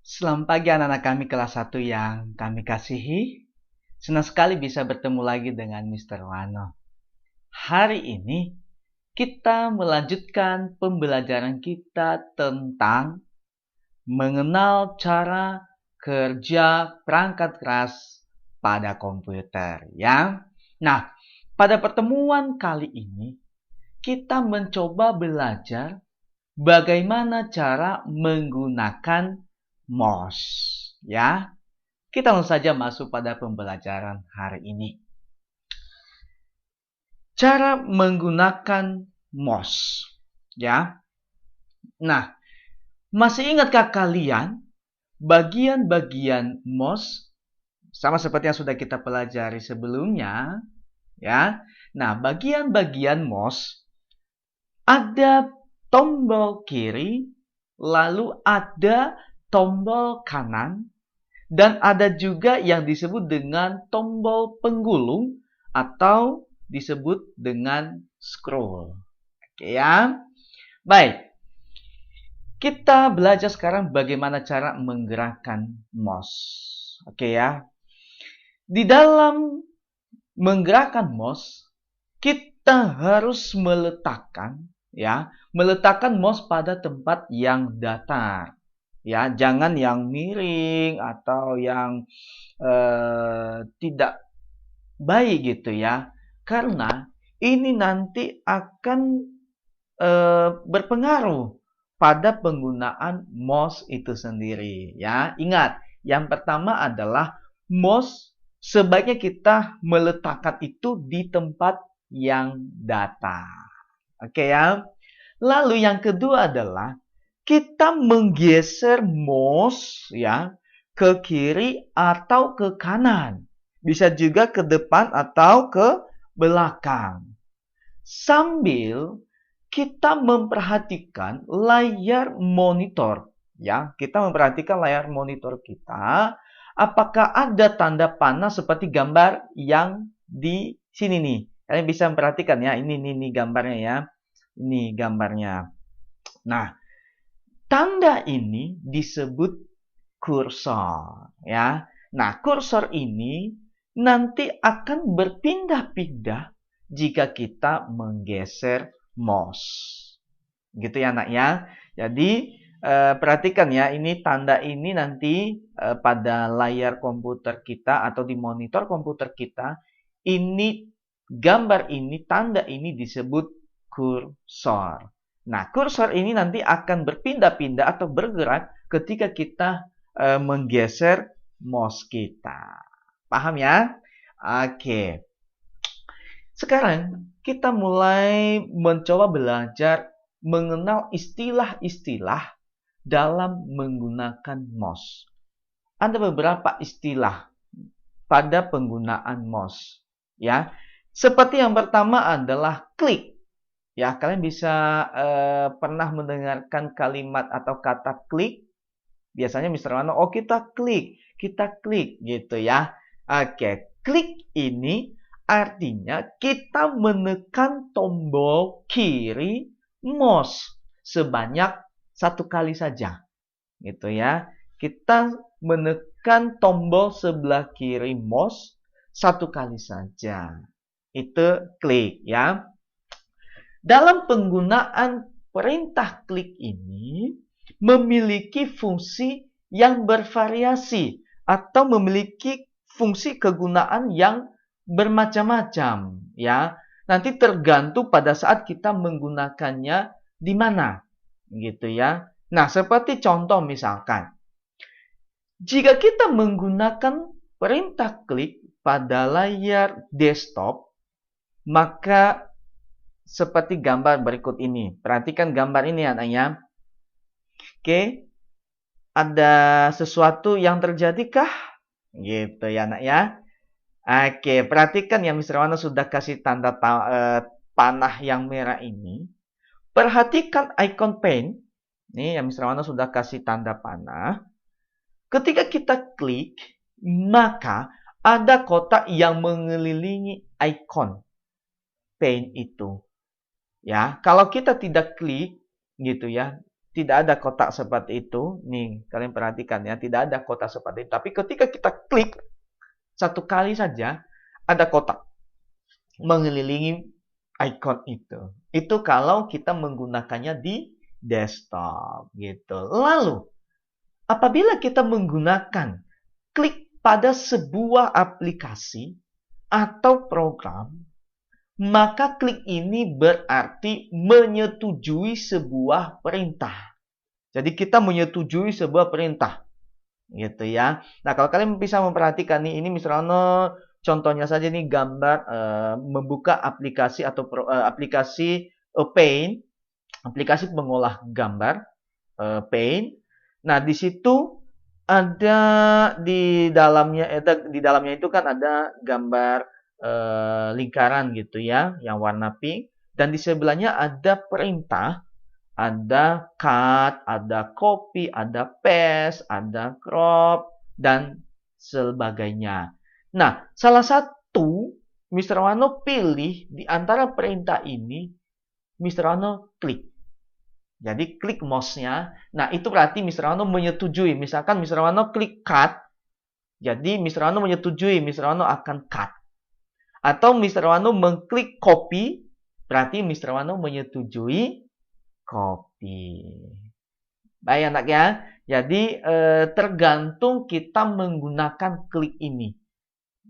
Selamat pagi anak-anak kami kelas 1 yang kami kasihi. Senang sekali bisa bertemu lagi dengan Mr. Wano. Hari ini kita melanjutkan pembelajaran kita tentang mengenal cara kerja perangkat keras pada komputer, ya. Nah, pada pertemuan kali ini kita mencoba belajar bagaimana cara menggunakan mouse, ya. Kita langsung saja masuk pada pembelajaran hari ini. Cara menggunakan mouse, ya. Nah, masih ingatkah kalian bagian-bagian mouse sama seperti yang sudah kita pelajari sebelumnya, ya. Nah, bagian-bagian mouse ada tombol kiri, lalu ada tombol kanan, dan ada juga yang disebut dengan tombol penggulung atau disebut dengan scroll. Oke ya. Baik. Kita belajar sekarang bagaimana cara menggerakkan mouse. Oke ya. Di dalam menggerakkan mouse, kita harus meletakkan mouse pada tempat yang datar. Ya, jangan yang miring atau yang tidak baik gitu ya. Karena ini nanti akan berpengaruh pada penggunaan mouse itu sendiri ya. Ingat, yang pertama adalah mouse sebaiknya kita meletakkan itu di tempat yang datar. Oke ya. Lalu yang kedua adalah kita menggeser mouse ya ke kiri atau ke kanan. Bisa juga ke depan atau ke belakang. Sambil kita memperhatikan layar monitor ya. Kita memperhatikan layar monitor kita, apakah ada tanda panah seperti gambar yang di sini nih. Kalian bisa memperhatikan ya. Ini gambarnya ya. Ini gambarnya. Nah, tanda ini disebut kursor ya. Nah, kursor ini nanti akan berpindah-pindah jika kita menggeser mouse. Gitu ya, Nak ya. Jadi, perhatikan ya, ini tanda ini nanti pada layar komputer kita atau di monitor komputer kita, ini gambar ini, tanda ini disebut kursor. Nah, kursor ini nanti akan berpindah-pindah atau bergerak ketika kita menggeser mouse kita. Paham ya? Oke. Sekarang kita mulai mencoba belajar mengenal istilah-istilah dalam menggunakan mouse. Ada beberapa istilah pada penggunaan mouse, ya. Seperti yang pertama adalah klik. Ya, kalian bisa pernah mendengarkan kalimat atau kata klik. Biasanya Mr. Wano, oh kita klik gitu ya. Oke, klik ini artinya kita menekan tombol kiri mouse sebanyak 1 kali saja. Gitu ya. Kita menekan tombol sebelah kiri mouse 1 kali saja. Itu klik ya. Dalam penggunaan perintah klik ini memiliki fungsi yang bervariasi atau memiliki fungsi kegunaan yang bermacam-macam ya. Nanti tergantung pada saat kita menggunakannya di mana gitu ya. Nah, seperti contoh misalkan jika kita menggunakan perintah klik pada layar desktop, maka seperti gambar berikut ini. Perhatikan gambar ini anaknya. Oke. Ada sesuatu yang terjadikah? Gitu ya anak ya. Oke, perhatikan ya Mr. Wano sudah kasih tanda panah yang merah ini. Perhatikan icon pen. Nih yang Mr. Wano sudah kasih tanda panah. Ketika kita klik, maka ada kotak yang mengelilingi icon pen itu. Ya, kalau kita tidak klik gitu ya, tidak ada kotak seperti itu. Nih, kalian perhatikan ya, tidak ada kotak seperti itu. Tapi ketika kita klik satu kali saja, ada kotak mengelilingi icon itu. Itu kalau kita menggunakannya di desktop gitu. Lalu, apabila kita menggunakan klik pada sebuah aplikasi atau program, maka klik ini berarti menyetujui sebuah perintah. Jadi kita menyetujui sebuah perintah. Gitu ya. Nah, kalau kalian bisa memperhatikan nih, ini misalnya contohnya saja nih gambar membuka aplikasi atau aplikasi Paint, aplikasi pengolah gambar Paint. Nah, di situ ada di dalamnya itu kan ada gambar lingkaran gitu ya, yang warna pink, dan di sebelahnya ada perintah, ada cut, ada copy, ada paste, ada crop, dan sebagainya. Nah, salah satu Mr. Wano pilih di antara perintah ini, Mr. Wano klik. Jadi klik mouse-nya. Nah, itu berarti Mr. Wano menyetujui. Misalkan Mr. Wano klik cut, jadi Mr. Wano menyetujui, Mr. Wano akan cut. Atau Mr. Wano mengklik copy, berarti Mr. Wano menyetujui copy. Baik anak ya. Jadi tergantung kita menggunakan klik ini.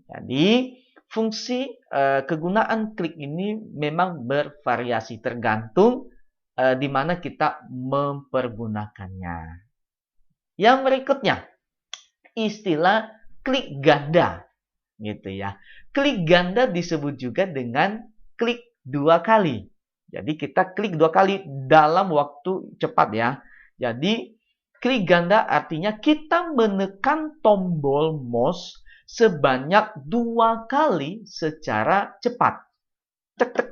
Jadi fungsi kegunaan klik ini memang bervariasi tergantung di mana kita mempergunakannya. Yang berikutnya, istilah klik ganda. Gitu ya. Klik ganda disebut juga dengan klik dua kali. Jadi kita klik dua kali dalam waktu cepat ya. Jadi klik ganda artinya kita menekan tombol mouse sebanyak 2 kali secara cepat. Tek, tek.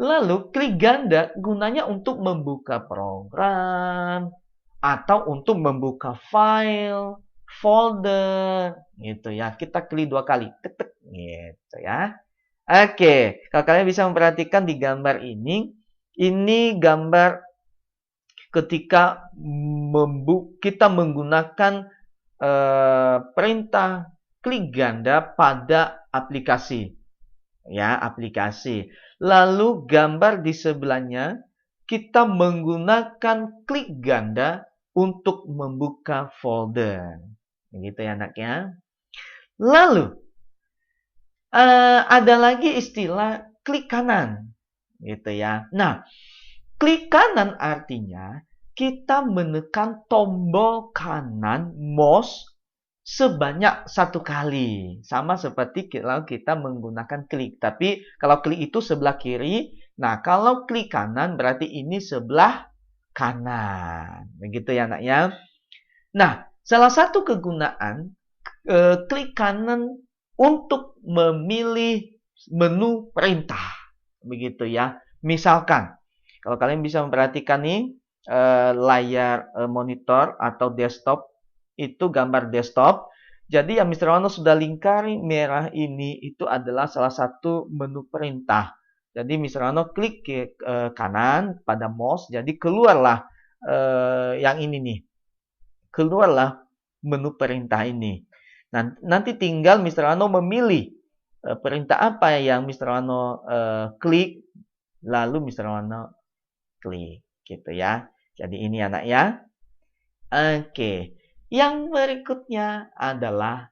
Lalu klik ganda gunanya untuk membuka program atau untuk membuka file, folder, gitu ya. Kita klik 2 kali, tek, tek, gitu ya. Oke, kalau kalian bisa memperhatikan di gambar ini gambar ketika kita menggunakan perintah klik ganda pada aplikasi. Ya, aplikasi. Lalu gambar di sebelahnya kita menggunakan klik ganda untuk membuka folder. Begitu ya anaknya. Lalu ada lagi istilah klik kanan. Gitu ya. Nah, klik kanan artinya kita menekan tombol kanan mouse sebanyak 1 kali. Sama seperti kalau kita menggunakan klik. Tapi kalau klik itu sebelah kiri. Nah, kalau klik kanan berarti ini sebelah kanan. Begitu ya anak ya. Nah, salah satu kegunaan klik kanan untuk memilih menu perintah. Begitu ya. Misalkan, kalau kalian bisa memperhatikan nih, layar monitor atau desktop, itu gambar desktop. Jadi yang Mr. Wano sudah lingkari merah ini itu adalah salah satu menu perintah. Jadi Mr. Wano klik ke kanan pada mouse, jadi keluarlah yang ini nih. Keluarlah menu perintah ini. Nah, nanti tinggal Mr. Wano memilih perintah apa yang Mr. Wano klik, lalu Mr. Wano klik, gitu ya. Jadi ini anak ya. Oke. Yang berikutnya adalah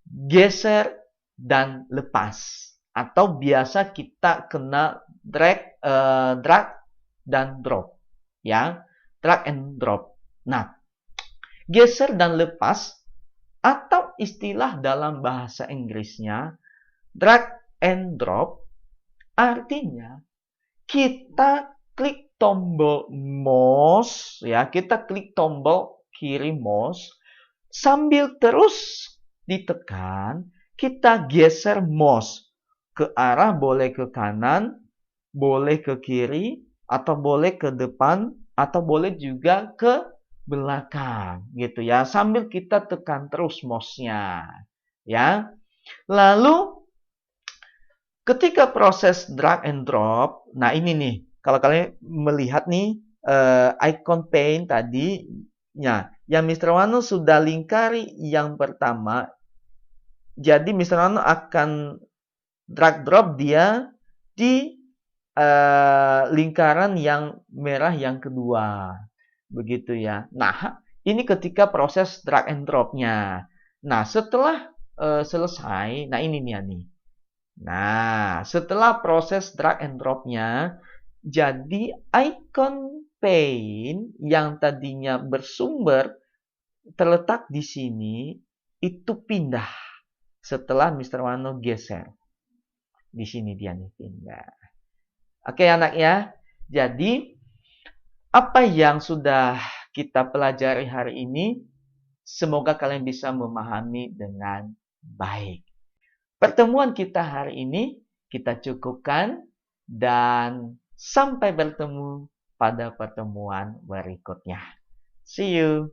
geser dan lepas. Atau biasa kita kenal drag dan drop. Ya, drag and drop. Nah, geser dan lepas atau istilah dalam bahasa Inggrisnya drag and drop artinya kita klik tombol mouse ya, kita klik tombol kiri mouse sambil terus ditekan, kita geser mouse ke arah, boleh ke kanan, boleh ke kiri, atau boleh ke depan, atau boleh juga ke belakang gitu ya, sambil kita tekan terus mouse-nya ya. Lalu ketika proses drag and drop, nah ini nih, kalau kalian melihat nih icon paint tadi, ya, yang Mr. Wano sudah lingkari yang pertama. Jadi Mr. Wano akan drag drop dia di lingkaran yang merah yang kedua. Begitu ya. Nah, ini ketika proses drag and drop-nya. Nah, setelah selesai, nah ini nih nih. Nah, setelah proses drag and drop-nya, jadi icon paint yang tadinya bersumber terletak di sini itu pindah setelah Mr. Wano geser. Di sini dia nih pindah. Oke anak ya. Jadi apa yang sudah kita pelajari hari ini, semoga kalian bisa memahami dengan baik. Pertemuan kita hari ini kita cukupkan dan sampai bertemu pada pertemuan berikutnya. See you.